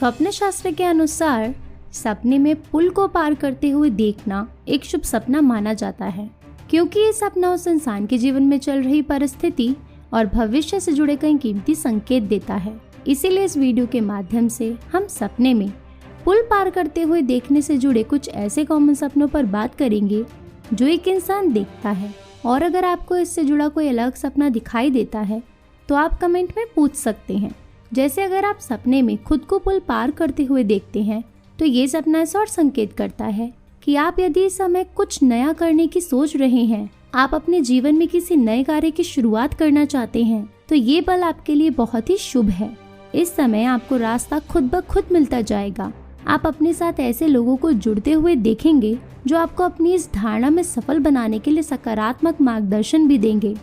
स्वप्न शास्त्र के अनुसार सपने में पुल को पार करते हुए देखना एक शुभ सपना माना जाता है, क्योंकि ये सपना उस इंसान के जीवन में चल रही परिस्थिति और भविष्य से जुड़े कई कीमती संकेत देता है। इसीलिए इस वीडियो के माध्यम से हम सपने में पुल पार करते हुए देखने से जुड़े कुछ ऐसे कॉमन सपनों पर बात करेंगे जो एक इंसान देखता है। और अगर आपको इससे जुड़ा कोई अलग सपना दिखाई देता है तो आप कमेंट में पूछ सकते हैं। जैसे अगर आप सपने में खुद को पुल पार करते हुए देखते हैं तो ये सपना ऐसा और संकेत करता है कि आप यदि इस समय कुछ नया करने की सोच रहे हैं, आप अपने जीवन में किसी नए कार्य की शुरुआत करना चाहते हैं, तो ये पल आपके लिए बहुत ही शुभ है। इस समय आपको रास्ता खुद ब खुद मिलता जाएगा। आप अपने साथ ऐसे लोगों को जुड़ते हुए देखेंगे जो आपको अपनी इस धारणा में सफल बनाने के लिए सकारात्मक मार्गदर्शन भी देंगे।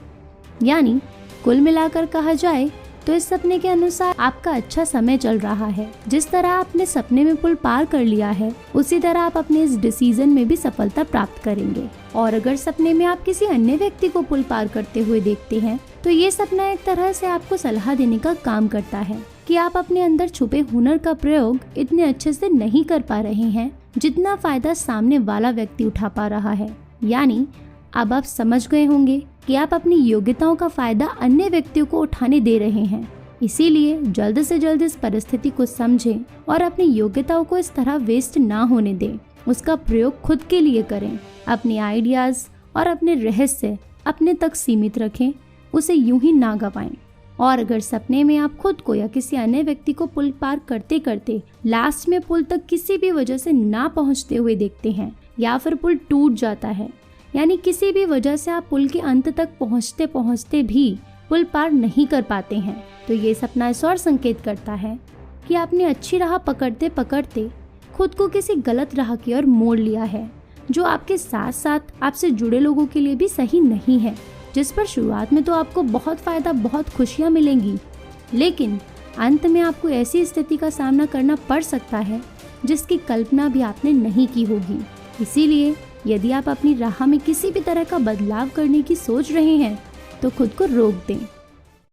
यानी कुल मिलाकर कहा जाए तो इस सपने के अनुसार आपका अच्छा समय चल रहा है। जिस तरह आपने सपने में पुल पार कर लिया है, उसी तरह आप अपने इस डिसीजन में भी सफलता प्राप्त करेंगे। और अगर सपने में आप किसी अन्य व्यक्ति को पुल पार करते हुए देखते हैं तो ये सपना एक तरह से आपको सलाह देने का काम करता है कि आप अपने अंदर छुपे हुनर का प्रयोग इतने अच्छे से नहीं कर पा रहे हैं जितना फायदा सामने वाला व्यक्ति उठा पा रहा है। यानी अब आप समझ गए होंगे कि आप अपनी योग्यताओं का फायदा अन्य व्यक्तियों को उठाने दे रहे हैं। इसीलिए जल्द से जल्द इस परिस्थिति को समझें और अपनी योग्यताओं को इस तरह वेस्ट ना होने दें। उसका प्रयोग खुद के लिए करें। अपने आइडियाज और अपने रहस्य अपने तक सीमित रखें, उसे यूं ही ना गवाएं। और अगर सपने में आप खुद को या किसी अन्य व्यक्ति को पुल पार करते करते लास्ट में पुल तक किसी भी वजह से ना पहुंचते हुए देखते हैं या फिर पुल टूट जाता है, यानी किसी भी वजह से आप पुल के अंत तक पहुंचते पहुंचते भी पुल पार नहीं कर पाते हैं, तो ये सपना इस और संकेत करता है कि आपने अच्छी राह पकड़ते पकड़ते खुद को किसी गलत राह की ओर मोड़ लिया है, जो आपके साथ साथ आपसे जुड़े लोगों के लिए भी सही नहीं है। जिस पर शुरुआत में तो आपको बहुत फायदा, बहुत खुशियाँ मिलेंगी, लेकिन अंत में आपको ऐसी स्थिति का सामना करना पड़ सकता है जिसकी कल्पना भी आपने नहीं की होगी। इसीलिए यदि आप अपनी राह में किसी भी तरह का बदलाव करने की सोच रहे हैं तो खुद को रोक दें।